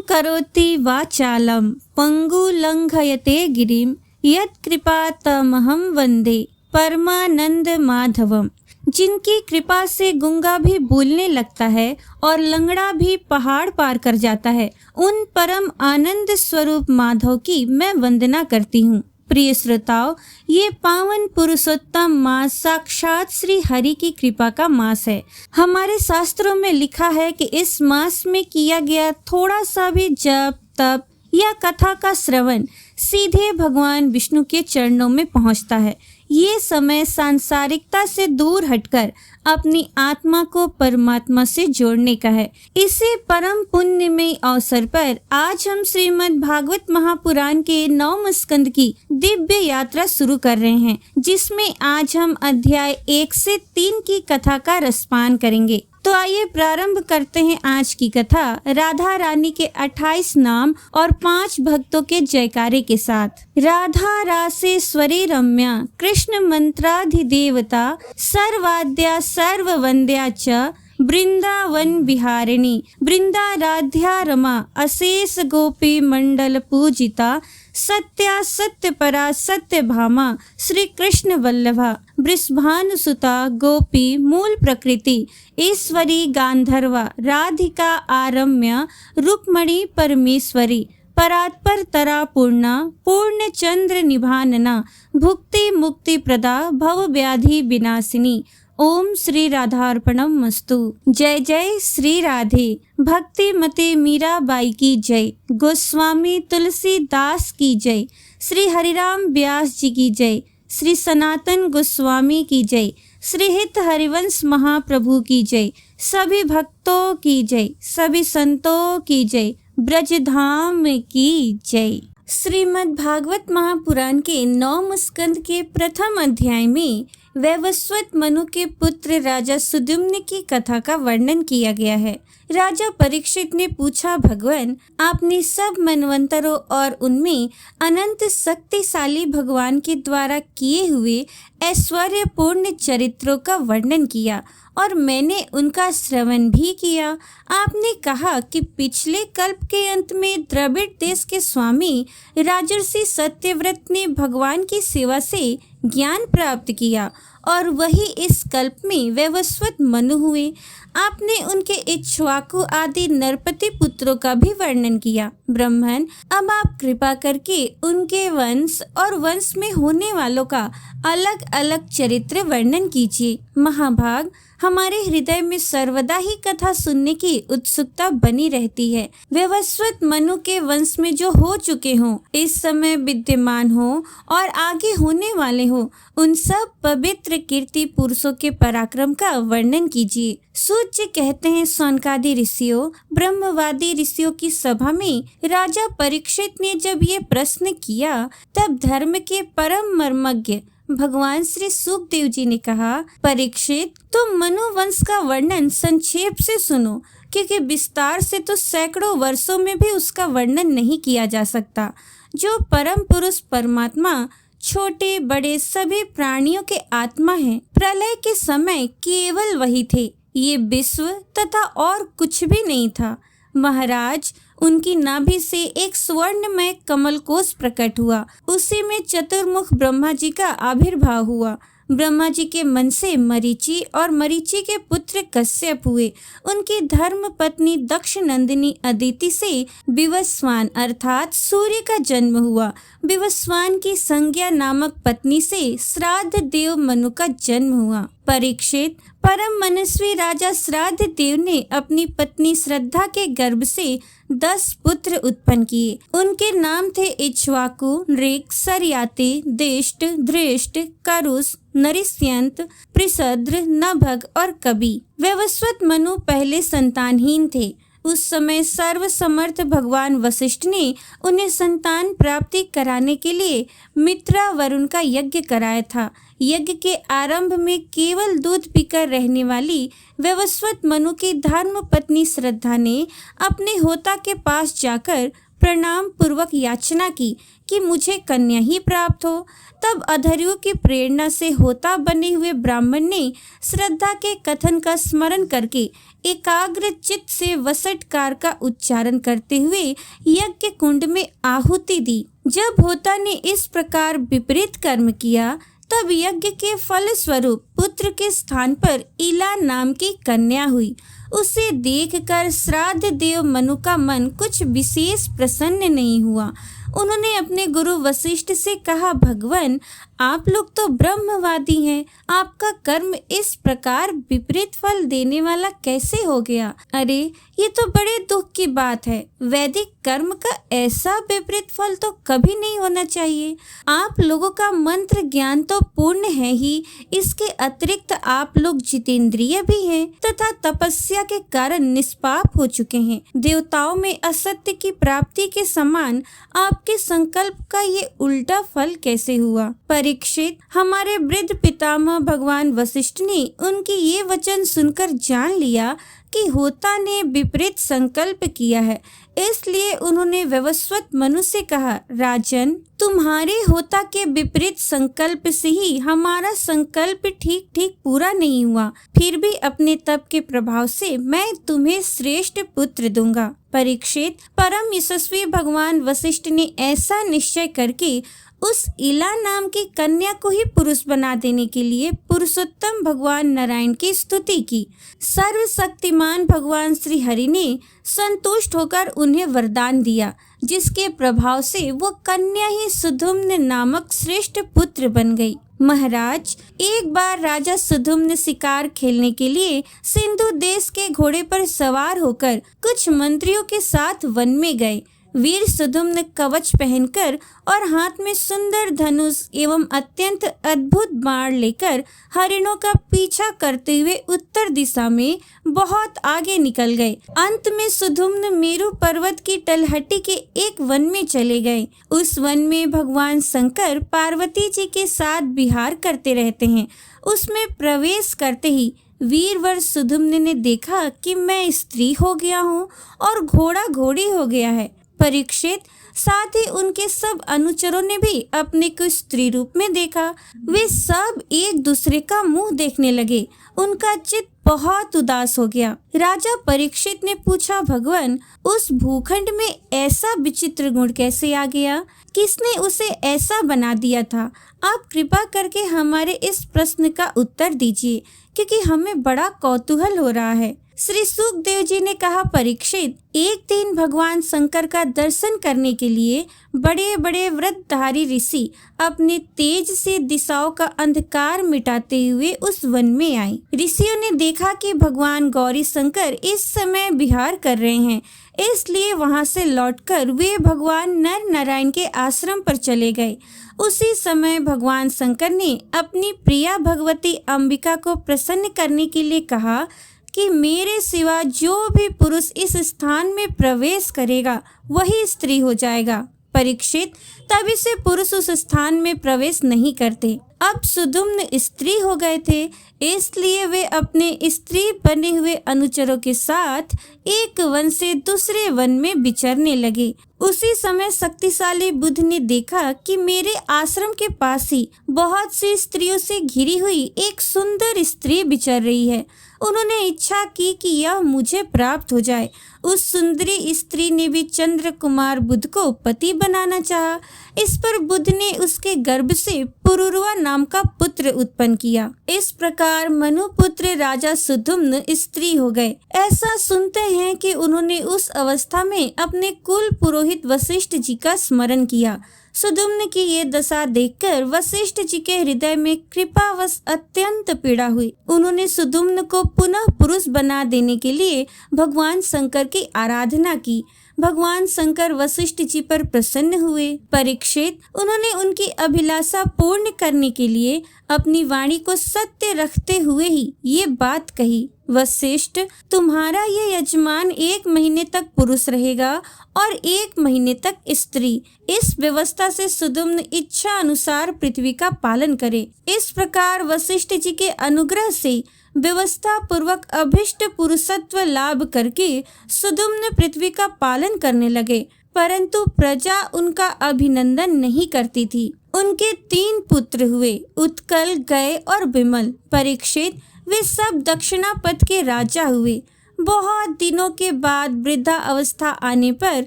करोति वाचालं पंगुलंघयते गिरिं यत्कृपातमहं वंदे परमानंद माधवम। जिनकी कृपा से गूंगा भी बोलने लगता है और लंगड़ा भी पहाड़ पार कर जाता है, उन परम आनंद स्वरूप माधव की मैं वंदना करती हूँ। प्रिय श्रोताओ, ये पावन पुरुषोत्तम मास साक्षात श्री हरि की कृपा का मास है। हमारे शास्त्रों में लिखा है कि इस मास में किया गया थोड़ा सा भी जप तप या कथा का श्रवण सीधे भगवान विष्णु के चरणों में पहुंचता है। ये समय सांसारिकता से दूर हटकर अपनी आत्मा को परमात्मा से जोड़ने का है। इसी परम पुण्यमय अवसर पर आज हम श्रीमद् भागवत महापुराण के 9वें स्कंद की दिव्य यात्रा शुरू कर रहे हैं, जिसमें आज हम अध्याय 1 से 3 की कथा का रसपान करेंगे। तो आइए प्रारंभ करते हैं आज की कथा राधा रानी के 28 नाम और 5 भक्तों के जयकारे के साथ। राधा रासेश्वरी रम्या कृष्ण मंत्राधिदेवता सर्वाद्या सर्ववंद्या च वृंदावन विहारिणी वृंदाराध्या रमा अशेष गोपी मंडल पूजिता सत्या सत्यपरा सत्यभामा श्री कृष्ण वल्लभा वृषभानुसुता गोपी मूल प्रकृति ईश्वरी गांधर्वा राधिका आरम्य रुक्मणी परमेश्वरी परात्पर तरा पूर्णा पूर्ण चंद्र निभानना भुक्ति मुक्ति प्रदा भव व्याधि विनाशिनी। ओम श्री राधार्पणम मस्तु। जय जय श्री राधे। भक्ति मते मीराबाई की जय। गोस्वामी तुलसीदास की जय। श्री हरिराम व्यास जी की जय। श्री सनातन गोस्वामी की जय। श्री हित हरिवंश महाप्रभु की जय। सभी भक्तों की जय। सभी संतों की जय। ब्रजधाम की जय। श्रीमद् भागवत महापुराण के 9वें स्कंद के प्रथम अध्याय में वैवस्वत मनु के पुत्र राजा सुद्युम्न की कथा का वर्णन किया गया है। राजा परीक्षित ने पूछा, भगवान, आपने सब मनवंतरों और उनमें अनंत शक्तिशाली भगवान के द्वारा किए हुए ऐश्वर्यपूर्ण चरित्रों का वर्णन किया और मैंने उनका श्रवण भी किया। आपने कहा कि पिछले कल्प के अंत में द्रविड़ देश के स्वामी राजर्षि सत्यव्रत ने भगवान की सेवा से ज्ञान प्राप्त किया और वही इस कल्प में वैवस्वत मनु हुए। आपने उनके इक्ष्वाकु आदि नरपति पुत्रों का भी वर्णन किया। ब्राह्मण, अब आप कृपा करके उनके वंश और वंश में होने वालों का अलग अलग चरित्र वर्णन कीजिए। महाभाग, हमारे हृदय में सर्वदा ही कथा सुनने की उत्सुकता बनी रहती है। वैवस्वत मनु के वंश में जो हो चुके हों, इस समय विद्यमान हो और आगे होने वाले हो, उन सब पवित्र कीर्ति पुरुषों के पराक्रम का वर्णन कीजिए। सूत जी कहते हैं, सौनकादि ऋषियों, ब्रह्मवादी ऋषियों की सभा में राजा परीक्षित ने जब ये प्रश्न किया, तब धर्म के परम मर्मज्ञ भगवान श्री सुखदेव जी ने कहा, परीक्षित, तुम मनु वंश का वर्णन संक्षेप से सुनो, क्योंकि विस्तार से तो सैकड़ों वर्षों में भी उसका वर्णन नहीं किया जा सकता। जो परम पुरुष परमात्मा छोटे बड़े सभी प्राणियों के आत्मा हैं, प्रलय के समय केवल वही थे। ये विश्व तथा और कुछ भी नहीं था। महाराज, उनकी नाभि से एक स्वर्णमय कमल कोश प्रकट हुआ। उसी में चतुर्मुख ब्रह्मा जी का आविर्भाव हुआ। ब्रह्मा जी के मन से मरीचि और मरीचि के पुत्र कश्यप हुए। उनकी धर्म पत्नी दक्ष नंदिनी अदिति से विवस्वान अर्थात सूर्य का जन्म हुआ। विवस्वान की संज्ञा नामक पत्नी से श्राद्ध देव मनु का जन्म हुआ। परीक्षित, परम मनस्वी राजा श्राद्ध देव ने अपनी पत्नी श्रद्धा के गर्भ से 10 पुत्र उत्पन्न किए। उनके नाम थे इक्ष्वाकु, नृक, सरयाति, दिष्ट, धृष्ट, करुष, नरिष्यंत, पृषद्र, नभग और कवि। वैवस्वत मनु पहले संतानहीन थे। उस समय सर्वसमर्थ भगवान वशिष्ठ ने उन्हें संतान प्राप्ति कराने के लिए मित्रा वरुण का यज्ञ कराया था। यज्ञ के आरंभ में केवल दूध पीकर रहने वाली वैवस्वत मनु की धर्म पत्नी श्रद्धा ने अपने होता के पास जाकर प्रणाम पूर्वक याचना की कि मुझे कन्या ही प्राप्त हो। तब अधर्यों की प्रेरणा से होता बने हुए ब्राह्मण ने श्रद्धा के कथन का स्मरण करके एकाग्र चित्त से वसटकार का उच्चारण करते हुए यज्ञ कुंड में आहुति दी। जब होता ने इस प्रकार विपरीत कर्म किया, तब यज्ञ के फल स्वरूप पुत्र के स्थान पर इला नाम की कन्या हुई। उसे देखकर श्राद्ध देव मनु का मन कुछ विशेष प्रसन्न नहीं हुआ। उन्होंने अपने गुरु वशिष्ठ से कहा, भगवान, आप लोग तो ब्रह्मवादी हैं, आपका कर्म इस प्रकार विपरीत फल देने वाला कैसे हो गया? अरे, ये तो बड़े दुख की बात है। वैदिक कर्म का ऐसा विपरीत फल तो कभी नहीं होना चाहिए। आप लोगों का मंत्र ज्ञान तो पूर्ण है ही, इसके अतिरिक्त आप लोग जितेंद्रिय भी हैं तथा तपस्या के कारण निष्पाप हो चुके हैं। देवताओं में असत्य की प्राप्ति के समान आपके संकल्प का ये उल्टा फल कैसे हुआ? परीक्षित, हमारे वृद्ध पितामह भगवान वशिष्ठ ने उनकी ये वचन सुनकर जान लिया कि होता ने विपरीत संकल्प किया है। इसलिए उन्होंने वैवस्वत मनु से कहा, राजन, तुम्हारे होता के विपरीत संकल्प से ही हमारा संकल्प ठीक ठीक पूरा नहीं हुआ। फिर भी अपने तप के प्रभाव से मैं तुम्हें श्रेष्ठ पुत्र दूंगा। परीक्षित, परम यशस्वी भगवान वशिष्ठ ने ऐसा निश्चय करके उस इला नाम की कन्या को ही पुरुष बना देने के लिए पुरुषोत्तम भगवान नारायण की स्तुति की। सर्वशक्तिमान भगवान श्री हरि ने संतुष्ट होकर उन्हें वरदान दिया, जिसके प्रभाव से वो कन्या ही सुधुम्न नामक श्रेष्ठ पुत्र बन गई। महाराज, एक बार राजा सुधुम्न शिकार खेलने के लिए सिंधु देश के घोड़े पर सवार होकर कुछ मंत्रियों के साथ वन में गए। वीर सुधुम्न कवच पहनकर और हाथ में सुंदर धनुष एवं अत्यंत अद्भुत बाण लेकर हरिणों का पीछा करते हुए उत्तर दिशा में बहुत आगे निकल गए। अंत में सुधुम्न मेरु पर्वत की तलहटी के एक वन में चले गए। उस वन में भगवान शंकर पार्वती जी के साथ विहार करते रहते हैं। उसमें प्रवेश करते ही वीरवर सुधुम्न ने देखा कि मैं स्त्री हो गया हूँ और घोड़ा घोड़ी हो गया है। परीक्षित, साथ ही उनके सब अनुचरों ने भी अपने को स्त्री रूप में देखा। वे सब एक दूसरे का मुंह देखने लगे। उनका चित्त बहुत उदास हो गया। राजा परीक्षित ने पूछा, भगवान, उस भूखंड में ऐसा विचित्र गुण कैसे आ गया? किसने उसे ऐसा बना दिया था? आप कृपा करके हमारे इस प्रश्न का उत्तर दीजिए, क्योंकि हमें बड़ा कौतूहल हो रहा है। श्री सुखदेव जी ने कहा, परीक्षित, एक दिन भगवान शंकर का दर्शन करने के लिए बड़े बड़े व्रतधारी ऋषि अपने तेज से दिशाओं का अंधकार मिटाते हुए उस वन में आए। ऋषियों ने देखा कि भगवान गौरी शंकर इस समय विहार कर रहे हैं, इसलिए वहां से लौटकर वे भगवान नर नारायण के आश्रम पर चले गए। उसी समय भगवान शंकर ने अपनी प्रिया भगवती अंबिका को प्रसन्न करने के लिए कहा कि मेरे सिवा जो भी पुरुष इस स्थान में प्रवेश करेगा वही स्त्री हो जाएगा। परीक्षित, तभी से पुरुष उस स्थान में प्रवेश नहीं करते। अब सुधुम्न स्त्री हो गए थे, इसलिए वे अपने स्त्री बने हुए अनुचरों के साथ एक वन से दूसरे वन में विचरने लगे। उसी समय शक्तिशाली बुध ने देखा कि मेरे आश्रम के पास ही बहुत सी स्त्रियों से घिरी हुई एक सुंदर स्त्री विचर रही है। उन्होंने इच्छा की कि यह मुझे प्राप्त हो जाए। उस सुंदरी स्त्री ने भी चंद्र कुमार बुध को पति बनाना चाहा। इस पर बुध ने उसके गर्भ से पुरुरवा नाम का पुत्र उत्पन्न किया। इस प्रकार मनुपुत्र राजा सुधुम्न स्त्री हो गए। ऐसा सुनते हैं कि उन्होंने उस अवस्था में अपने कुल पुरोहित वशिष्ठ जी का स्मरण किया। सुधुम्न की ये दशा देखकर वशिष्ठ जी के हृदय में कृपावश अत्यंत पीड़ा हुई। उन्होंने सुधुम्न को पुनः पुरुष बना देने के लिए भगवान शंकर की आराधना की। भगवान शंकर वशिष्ठ जी पर प्रसन्न हुए। परीक्षित, उन्होंने उनकी अभिलाषा पूर्ण करने के लिए अपनी वाणी को सत्य रखते हुए ही ये बात कही, वशिष्ठ, तुम्हारा ये यजमान 1 महीने तक पुरुष रहेगा और 1 महीने तक स्त्री। इस व्यवस्था से सुधुम्न इच्छा अनुसार पृथ्वी का पालन करे। इस प्रकार वशिष्ठ जी के अनुग्रह से व्यवस्था पूर्वक अभिष्ट पुरुषत्व लाभ करके सुधुम्न पृथ्वी का पालन करने लगे। परंतु प्रजा उनका अभिनंदन नहीं करती थी। उनके 3 पुत्र हुए, उत्कल, गय और विमल। परीक्षित वे सब दक्षिणापथ के राजा हुए। बहुत दिनों के बाद वृद्धा अवस्था आने पर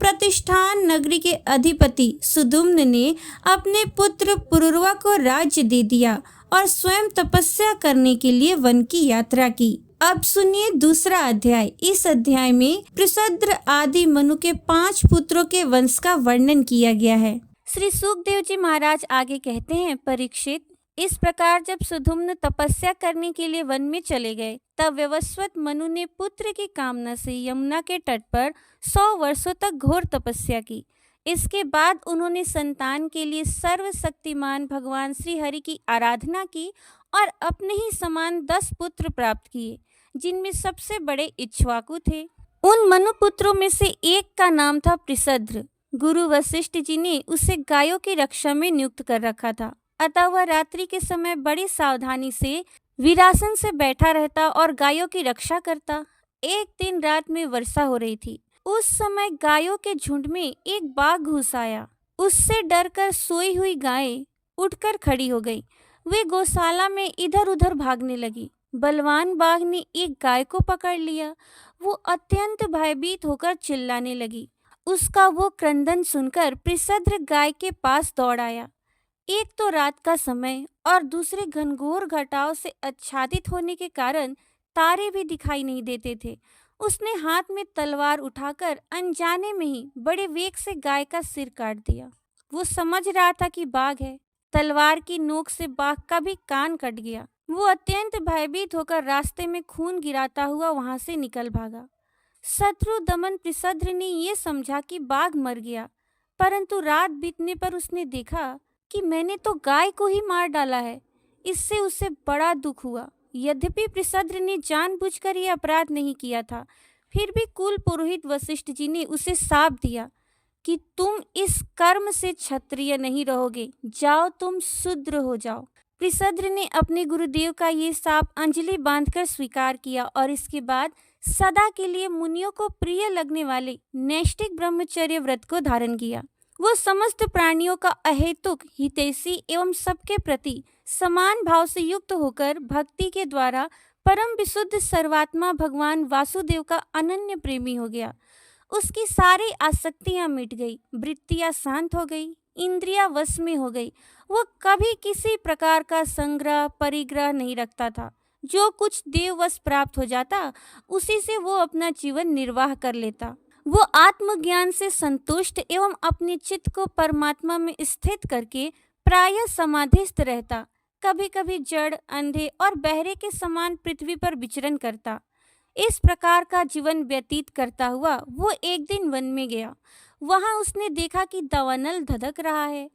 प्रतिष्ठान नगरी के अधिपति सुदुम्न ने अपने पुत्र पुरुरवा को राज्य दे दिया और स्वयं तपस्या करने के लिए वन की यात्रा की। अब सुनिए दूसरा अध्याय। इस अध्याय में पृषद्र आदि मनु के 5 पुत्रों के वंश का वर्णन किया गया है। श्री सुखदेव जी महाराज आगे कहते हैं, परीक्षित, इस प्रकार जब सुधुम्न तपस्या करने के लिए वन में चले गए, तब व्यवस्वत मनु ने पुत्र की कामना से यमुना के तट पर 100 वर्षों तक घोर तपस्या की। इसके बाद उन्होंने संतान के लिए सर्वशक्तिमान भगवान श्री हरि की आराधना की और अपने ही समान 10 पुत्र प्राप्त किए, जिनमें सबसे बड़े इक्ष्वाकु थे। उन मनुपुत्रों में से एक का नाम था पृषद्र। गुरु वशिष्ठ जी ने उसे गायों की रक्षा में नियुक्त कर रखा था, अतः वह रात्रि के समय बड़ी सावधानी से वीरासन से बैठा रहता और गायों की रक्षा करता। एक दिन रात में वर्षा हो रही थी। उस समय गायों के झुंड में एक बाघ घुस आया। उससे डरकर सोई हुई गायें उठकर खड़ी हो गई। वे गौशाला में इधर उधर भागने लगी। बलवान बाघ ने एक गाय को पकड़ लिया। वो अत्यंत भयभीत होकर चिल्लाने लगी। उसका वो क्रंदन सुनकर पृषद्र गाय के पास दौड़ आया। एक तो रात का समय और दूसरे घनघोर घटाओं से आच्छादित होने के कारण तारे भी दिखाई नहीं देते थे। उसने हाथ में तलवार उठाकर अनजाने में ही बड़े वेग से गाय का सिर काट दिया। वो समझ रहा था कि बाघ है। तलवार की नोक से बाघ का भी कान कट गया। वो अत्यंत भयभीत होकर रास्ते में खून गिराता हुआ वहां से निकल भागा। शत्रु दमन पृषद्र ने ये समझा कि बाघ मर गया, परंतु रात बीतने पर उसने देखा कि मैंने तो गाय को ही मार डाला है। इससे उसे बड़ा दुख हुआ। यद्यपि पृषद्र ने जानबूझकर यह अपराध नहीं किया था, फिर भी कुल पुरोहित वशिष्ठ जी ने उसे शाप दिया कि तुम इस कर्म से क्षत्रिय नहीं रहोगे, जाओ तुम शूद्र हो जाओ। पृषद्र ने अपने गुरुदेव का ये शाप अंजलि बांधकर स्वीकार किया और इसके बाद सदा के लिए मुनियों को प्रिय लगने वाले नैष्ठिक ब्रह्मचर्य व्रत को धारण किया। वो समस्त प्राणियों का अहेतुक हितैषी एवं सबके प्रति समान भाव से युक्त होकर भक्ति के द्वारा परम विशुद्ध सर्वात्मा भगवान वासुदेव का अनन्य प्रेमी हो गया। उसकी सारी आसक्तियां मिट गई, वृत्तियां शांत हो गई, इंद्रियां वश में हो गई। वो कभी किसी प्रकार का संग्रह परिग्रह नहीं रखता था। जो कुछ देववश प्राप्त हो जाता, उसी से वो अपना जीवन निर्वाह कर लेता। वो आत्मज्ञान से संतुष्ट एवं अपने चित्त को परमात्मा में स्थित करके प्रायः समाधिस्थ रहता। कभी कभी जड़, अंधे और बहरे के समान पृथ्वी पर विचरण करता। इस प्रकार का जीवन व्यतीत करता हुआ वो एक दिन वन में गया। वहां उसने देखा कि दावानल धधक रहा है।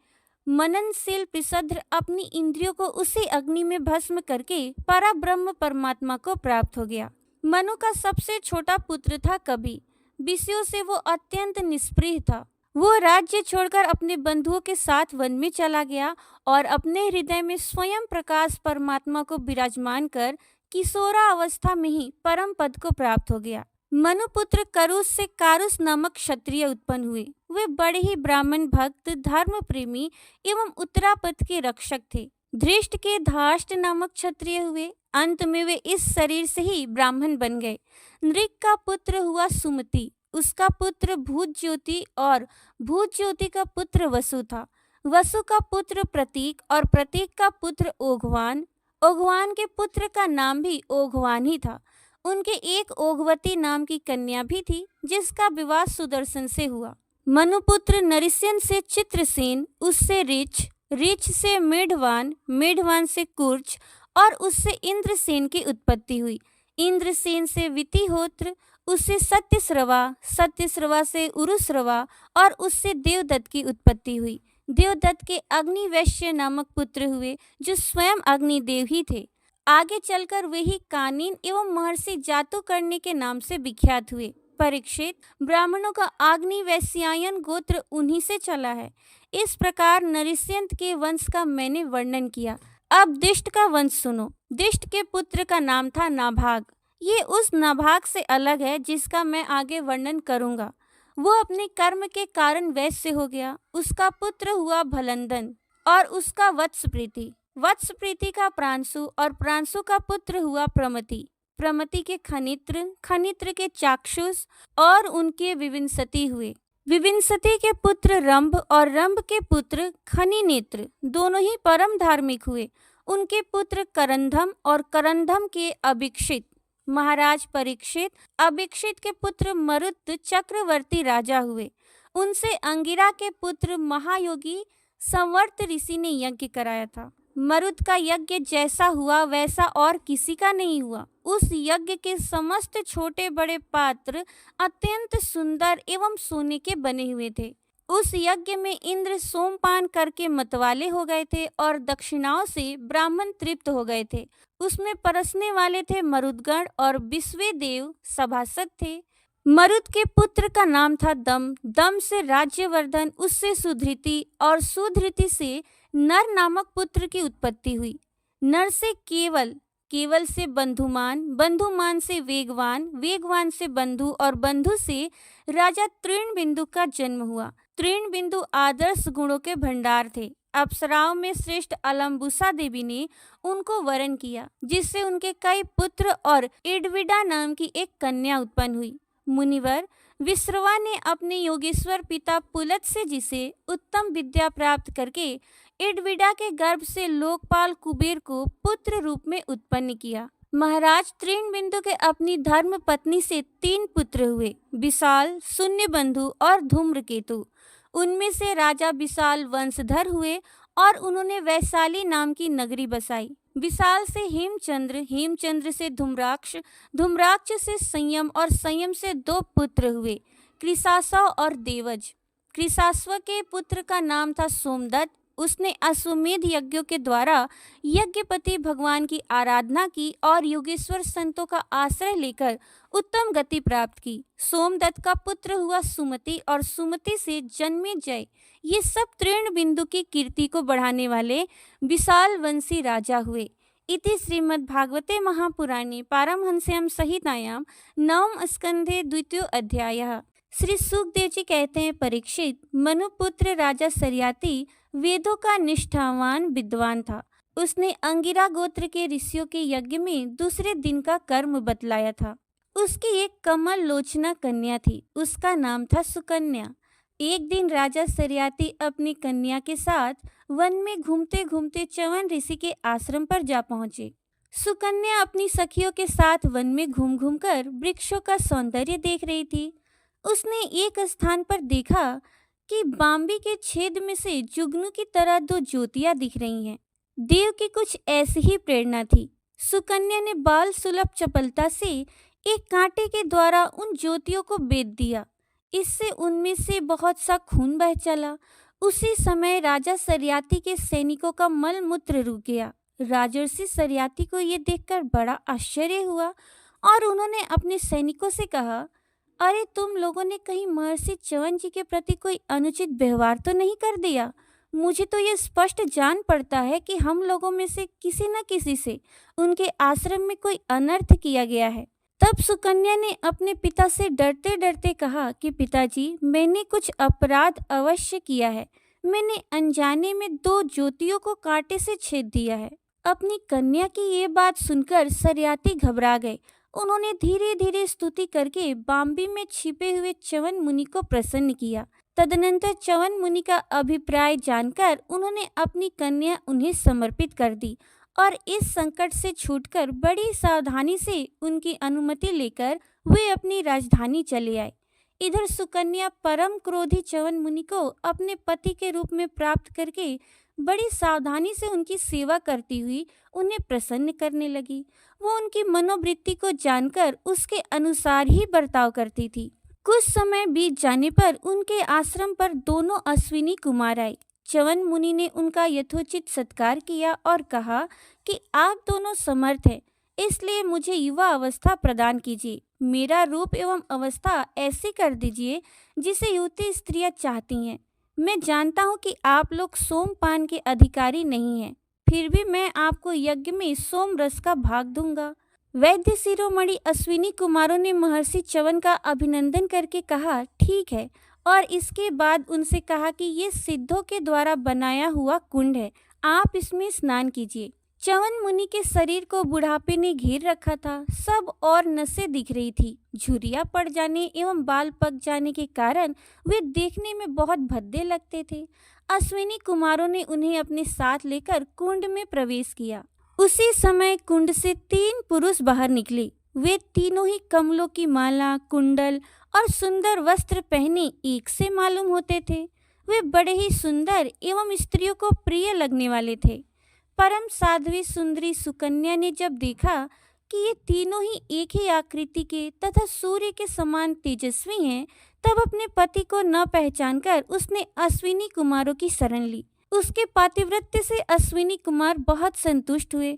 मननशील पृषद्र अपनी इंद्रियों को उसी अग्नि में भस्म करके परब्रह्म परमात्मा को प्राप्त हो गया। मनु का सबसे छोटा पुत्र था कवि। विषयों से वो अत्यंत निष्प्रिय था। वो राज्य छोड़कर अपने बंधुओं के साथ वन में चला गया और अपने हृदय में स्वयं प्रकाश परमात्मा को विराजमान कर किशोरा अवस्था में ही परम पद को प्राप्त हो गया। मनुपुत्र करुष से कारुष नामक क्षत्रिय उत्पन्न हुए। वे बड़े ही ब्राह्मण भक्त, धर्म प्रेमी एवं उत्तरापथ के रक्षक थे। धृष्ट के धाष्ट नामक क्षत्रिय हुए। अंत में वे इस शरीर से ही ब्राह्मण बन गए। नृक का पुत्र हुआ सुमति, उसका पुत्र भूत ज्योति और भूत ज्योति का पुत्र वसु था। वसु का पुत्र प्रतीक और प्रतीक का पुत्र ओघवान। ओघवान के पुत्र का नाम भी ओघवान ही था। उनके एक ओघवती नाम की कन्या भी थी, जिसका विवाह सुदर्शन से हुआ। मनुपुत्र नरिसेन से चित्रसेन, उससे ऋच, ऋच से मेढ़वान, मेढ़वान से कुर्च और उससे इंद्रसेन की उत्पत्ति हुई। इंद्रसेन से वितिहोत्र, उससे सत्यश्रवा, सत्यश्रवा से उरुश्रवा और उससे देवदत्त की उत्पत्ति हुई। देवदत्त के अग्निवैश्य नामक पुत्र हुए, जो स्वयं अग्निदेव ही थे। आगे चलकर वे ही कानीन एवं महर्षि जातुकर्णी के नाम से विख्यात हुए। परीक्षित, ब्राह्मणों का अग्निवैश्यायन गोत्र उन्हीं से चला है। इस प्रकार नरिस्यंत के वंश का मैंने वर्णन किया। अब दिष्ट का वंश सुनो। दिष्ट के पुत्र का नाम था नाभाग। ये उस नाभाग से अलग है जिसका मैं आगे वर्णन करूंगा। वो अपने कर्म के कारण वैश्य हो गया। उसका पुत्र हुआ भलंदन और उसका वत्सप्रीति। वत्सप्रीति का प्रांशु और प्रांशु का पुत्र हुआ प्रमति। प्रमति के खनित्र, खनित्र के चाक्षुष और उनके विविंसति हुए। विविंसति के पुत्र रंभ और रंभ के पुत्र खनिनेत्र दोनों ही परम धार्मिक हुए। उनके पुत्र करंधम और करंधम के अभिक्षित। महाराज परीक्षित अभिक्षित के पुत्र मरुत चक्रवर्ती राजा हुए। उनसे अंगिरा के पुत्र महायोगी संवर्त ऋषि ने यज्ञ कराया था। मरुत का यज्ञ जैसा हुआ वैसा और किसी का नहीं हुआ। उस यज्ञ के समस्त छोटे बड़े पात्र अत्यंत सुंदर एवं सोने के बने हुए थे। उस यज्ञ में इंद्र सोमपान करके मतवाले हो गए थे और दक्षिणाओं से ब्राह्मण तृप्त हो गए थे। उसमें परसने वाले थे मरुदगण और विश्वे देव सभासद थे। मरुत के पुत्र का नाम था दम। दम से राज्यवर्धन, उससे सुधृति और सुधृति से नर नामक पुत्र की उत्पत्ति हुई। नर से केवल, केवल से बंधुमान, बंधुमान से वेगवान, वेगवान से बंधु और बंधु से राजा तृणबिंदु का जन्म हुआ। तृणबिंदु आदर्श गुणों के भंडार थे। अप्सराओं में श्रेष्ठ अलम्बुसा देवी ने उनको वरण किया, जिससे उनके कई पुत्र और इडविडा नाम की एक कन्या उत्पन्न हुई। मुनिवर विश्रवा ने अपने योगेश्वर पिता पुलत से, जिसे उत्तम विद्या प्राप्त करके इडविडा के गर्भ से लोकपाल कुबेर को पुत्र रूप में उत्पन्न किया। महाराज तृणबिंदु के अपनी धर्म पत्नी से 3 पुत्र हुए, विशाल, शून्यबंधु और धूम्रकेतु। उनमें से राजा विशाल वंशधर हुए और उन्होंने वैशाली नाम की नगरी बसाई। विशाल से हेमचंद्र, हेमचंद्र से धूम्राक्ष, धूम्राक्ष से संयम और संयम से 2 पुत्र हुए, कृशासव और देवज। कृशासव के पुत्र का नाम था सोमदत्त। उसने अश्वमेध यज्ञों के द्वारा यज्ञपति भगवान की आराधना की और योगेश्वर संतों का आश्रय लेकर उत्तम गति प्राप्त की। सोमदत्त का पुत्र हुआ सुमति और सुमति से जन्मेजय। ये सब तृणबिंदु की कीर्ति को बढ़ाने वाले विशाल वंशी राजा हुए। इति श्रीमद्भागवते महापुराणे पारमहंस्यां संहितायां नवम स्कंधे 2 अध्यायः। श्री सुखदेव जी कहते हैं, परीक्षित, मनुपुत्र राजा सरियाती वेदों का निष्ठावान विद्वान था। उसने अंगिरा गोत्र के ऋषियों के यज्ञ में दूसरे दिन का कर्म बतलाया था। उसकी एक कमल लोचना कन्या थी, उसका नाम था सुकन्या। एक दिन राजा सरियाती अपनी कन्या के साथ वन में घूमते घूमते च्यवन ऋषि के आश्रम पर जा पहुंचे। सुकन्या अपनी सखियों के साथ वन में घूम घूम कर वृक्षों का सौंदर्य देख रही थी। उसने एक स्थान पर देखा कि बांबी के छेद में से जुगनू की तरह 2 ज्योतियां दिख रही हैं। देव की कुछ ऐसी ही प्रेरणा थी। सुकन्या ने बाल सुलभ चपलता से एक कांटे के द्वारा उन ज्योतियों को बेध दिया। इससे उनमें से बहुत सा खून बह चला। उसी समय राजा सरियाती के सैनिकों का मल मूत्र रुक गया। राजर्षि सरियाती को ये देखकर बड़ा आश्चर्य हुआ और उन्होंने अपने सैनिकों से कहा, अरे, तुम लोगों ने कहीं महर्षि च्यवन जी के प्रति कोई अनुचित व्यवहार तो नहीं कर दिया? मुझे तो ये स्पष्ट जान पड़ता है कि हम लोगों में से किसी न किसी से उनके आश्रम में कोई अनर्थ किया गया है। तब सुकन्या ने अपने पिता से डरते डरते कहा कि पिताजी, मैंने कुछ अपराध अवश्य किया है। मैंने अनजाने में 2 ज्योतियों को कांटे से छेद दिया है। अपनी कन्या की ये बात सुनकर सरियाती घबरा गए। उन्होंने धीरे धीरे स्तुति करके बांबी में छिपे हुए च्यवन मुनि को प्रसन्न किया। तदनंतर च्यवन मुनि का अभिप्राय जानकर उन्होंने अपनी कन्या उन्हें समर्पित कर दी और इस संकट से छूटकर बड़ी सावधानी से उनकी अनुमति लेकर वे अपनी राजधानी चले आए। इधर सुकन्या परम क्रोधी च्यवन मुनि को अपने पति के रूप में प्राप्त करके बड़ी सावधानी से उनकी सेवा करती हुई उन्हें प्रसन्न करने लगी। वो उनकी मनोवृत्ति को जानकर उसके अनुसार ही बर्ताव करती थी। कुछ समय बीत जाने पर उनके आश्रम पर 2 अश्विनी कुमार आए। च्यवन मुनि ने उनका यथोचित सत्कार किया और कहा कि आप दोनों समर्थ हैं, इसलिए मुझे युवा अवस्था प्रदान कीजिए। मेरा रूप एवं अवस्था ऐसी कर दीजिए जिसे युवती स्त्रियां चाहती हैं। मैं जानता हूँ कि आप लोग सोमपान के अधिकारी नहीं हैं, फिर भी मैं आपको यज्ञ में सोम रस का भाग दूंगा। वैद्य शिरोमणि अश्विनी कुमारों ने महर्षि च्यवन का अभिनंदन करके कहा, ठीक है, और इसके बाद उनसे कहा कि ये सिद्धों के द्वारा बनाया हुआ कुंड है, आप इसमें स्नान कीजिए। च्यवन मुनि के शरीर को बुढ़ापे ने घेर रखा था, सब और नसें दिख रही थी। झुर्रियां पड़ जाने एवं बाल पक जाने के कारण वे देखने में बहुत भद्दे लगते थे। अश्विनी कुमारों ने उन्हें अपने साथ लेकर कुंड में प्रवेश किया। उसी समय कुंड से 3 पुरुष बाहर निकले। वे तीनों ही कमलों की माला, कुंडल और सुंदर वस्त्र पहने एक से मालूम होते थे। वे बड़े ही सुंदर एवं स्त्रियों को प्रिय लगने वाले थे। परम साध्वी सुंदरी सुकन्या ने जब देखा कि ये तीनों ही एक ही आकृति के तथा सूर्य के समान तेजस्वी हैं, तब अपने पति को न पहचानकर उसने अश्विनी कुमारों की शरण ली। उसके पातिव्रत्य से अश्विनी कुमार बहुत संतुष्ट हुए।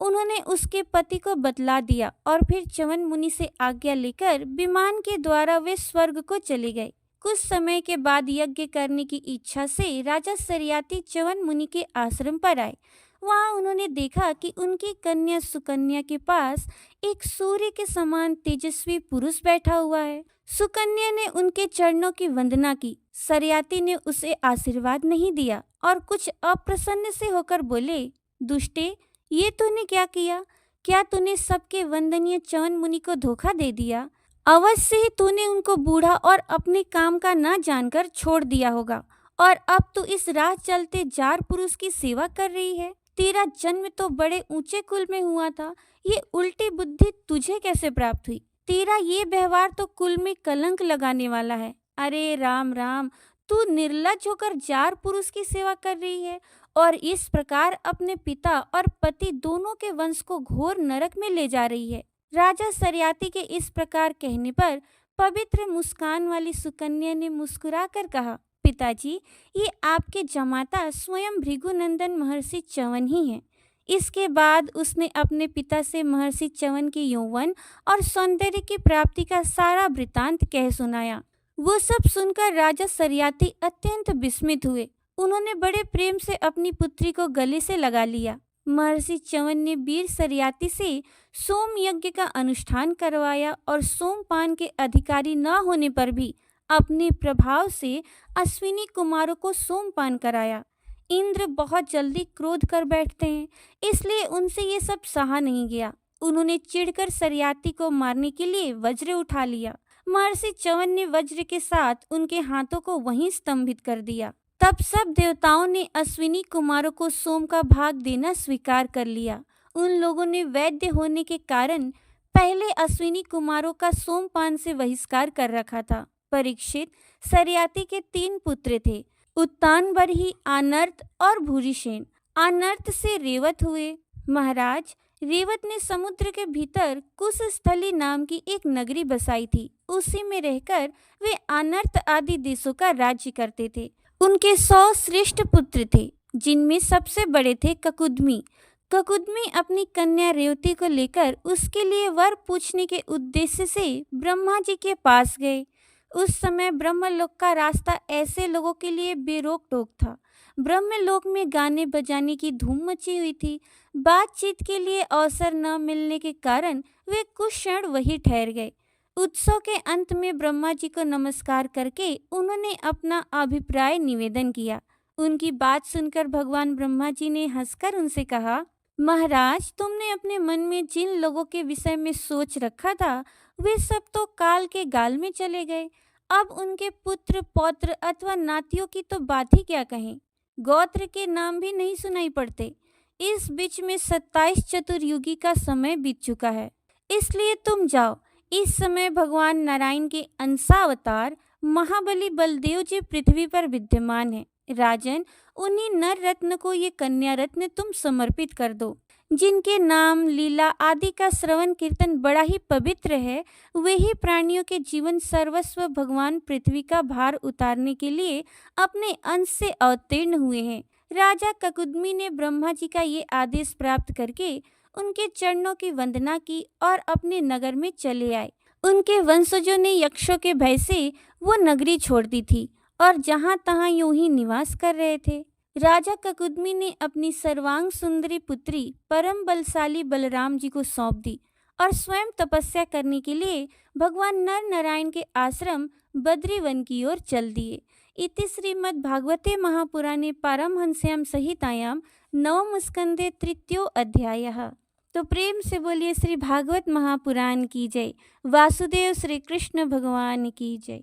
उन्होंने उसके पति को बतला दिया और फिर च्यवन मुनि से आज्ञा लेकर विमान के द्वारा वे स्वर्ग को चले गए। कुछ समय के बाद यज्ञ करने की इच्छा से राजा सरियाती च्यवन मुनि के आश्रम पर आए। वहां उन्होंने देखा कि उनकी कन्या सुकन्या के पास एक सूर्य के समान तेजस्वी पुरुष बैठा हुआ है। सुकन्या ने उनके चरणों की वंदना की। सरियाती ने उसे आशीर्वाद नहीं दिया और कुछ अप्रसन्न से होकर बोले, दुष्टे, ये तूने क्या किया? क्या तूने सबके वंदनीय च्यवन मुनि को धोखा दे दिया? अवश्य ही तूने उनको बूढ़ा और अपने काम का ना जानकर छोड़ दिया होगा, और अब तू इस राह चलते जार पुरुष की सेवा कर रही है। तेरा जन्म तो बड़े ऊंचे कुल में हुआ था, ये उल्टी बुद्धि तुझे कैसे प्राप्त हुई? तेरा ये व्यवहार तो कुल में कलंक लगाने वाला है। अरे राम राम, तू निर्लज्ज होकर जार पुरुष की सेवा कर रही है और इस प्रकार अपने पिता और पति दोनों के वंश को घोर नरक में ले जा रही है। राजा सरियाती के इस प्रकार कहने पर पवित्र मुस्कान वाली सुकन्या ने मुस्कुराकर कहा, पिताजी, ये आपके जमाता स्वयं भृगुनंदन महर्षि च्यवन ही हैं। इसके बाद उसने अपने पिता से महर्षि च्यवन के यौवन और सौंदर्य की प्राप्ति का सारा वृतांत कह सुनाया। वो सब सुनकर राजा सरियाती अत्यंत विस्मित हुए। उन्होंने बड़े प्रेम से अपनी पुत्री को गले से लगा लिया। महर्षि च्यवन ने वीर सरियाती से सोम यज्ञ का अनुष्ठान करवाया और सोमपान के अधिकारी न होने पर भी अपने प्रभाव से अश्विनी कुमारों को सोमपान कराया। इंद्र बहुत जल्दी क्रोध कर बैठते हैं, इसलिए उनसे ये सब सहा नहीं गया। उन्होंने चिढ़कर सरियाती को मारने के लिए वज्र उठा लिया। महर्षि च्यवन ने वज्र के साथ उनके हाथों को वहीं स्तंभित कर दिया। तब सब देवताओं ने अश्विनी कुमारों को सोम का भाग देना स्वीकार कर लिया। उन लोगों ने वैद्य होने के कारण पहले अश्विनी कुमारों का सोमपान से बहिष्कार कर रखा था। परीक्षित, सरियाती के 3 पुत्र थे, उत्तानबरही, आनर्त और भूरिसेन। आनर्त से रेवत हुए। महाराज, रेवत ने समुद्र के भीतर कुशस्थली नाम की एक नगरी बसाई थी। उसी में रहकर वे आनर्त आदि देशों का राज्य करते थे। उनके 100 श्रेष्ठ पुत्र थे, जिनमें सबसे बड़े थे ककुदमी। ककुदमी अपनी कन्या रेवती को लेकर उसके लिए वर पूछने के उद्देश्य से ब्रह्मा जी के पास गए। उस समय ब्रह्मलोक का रास्ता ऐसे लोगों के लिए बेरोक टोक था। ब्रह्मलोक में गाने बजाने की धूम मची हुई थी। बातचीत के लिए अवसर न मिलने के कारण वे कुछ क्षण वहीं ठहर गए। उत्सव के अंत में ब्रह्मा जी को नमस्कार करके उन्होंने अपना अभिप्राय निवेदन किया। उनकी बात सुनकर भगवान ब्रह्मा जी ने हंसकर उनसे कहा, महाराज, तुमने अपने मन में जिन लोगों के विषय में सोच रखा था वे सब तो काल के गाल में चले गए। अब उनके पुत्र, पौत्र अथवा नातियों की तो बात ही क्या कहें। गोत्र के नाम भी नहीं सुनाई पड़ते। इस बीच में 27 चतुर्युगी का समय बीत चुका है। इसलिए तुम जाओ। इस समय भगवान नारायण के अंशावतार महाबली बलदेव जी पृथ्वी पर विद्यमान है। राजन, उन्हीं नर रत्न को ये कन्या रत्न तुम समर्पित कर दो। जिनके नाम, लीला आदि का श्रवण कीर्तन बड़ा ही पवित्र है, वे ही प्राणियों के जीवन सर्वस्व भगवान पृथ्वी का भार उतारने के लिए अपने अंश से अवतीर्ण हुए हैं। राजा ककुदमी ने ब्रह्मा जी का ये आदेश प्राप्त करके उनके चरणों की वंदना की और अपने नगर में चले आए। उनके वंशजों ने यक्षों के भय से वो नगरी छोड़ दी थी और जहाँ तहाँ यूं ही निवास कर रहे थे। राजा ककुदमी ने अपनी सर्वांग सुंदरी पुत्री परम बलशाली बलराम जी को सौंप दी और स्वयं तपस्या करने के लिए भगवान नर नारायण के आश्रम बद्रीवन की ओर चल दिए। इति श्रीमद् भागवते महापुराणे पारमहंस्याम संहितायां नवम स्कंदे तृतीयो अध्यायः। तो प्रेम से बोलिए श्री भागवत महापुराण की जय। वासुदेव श्री कृष्ण भगवान की जय।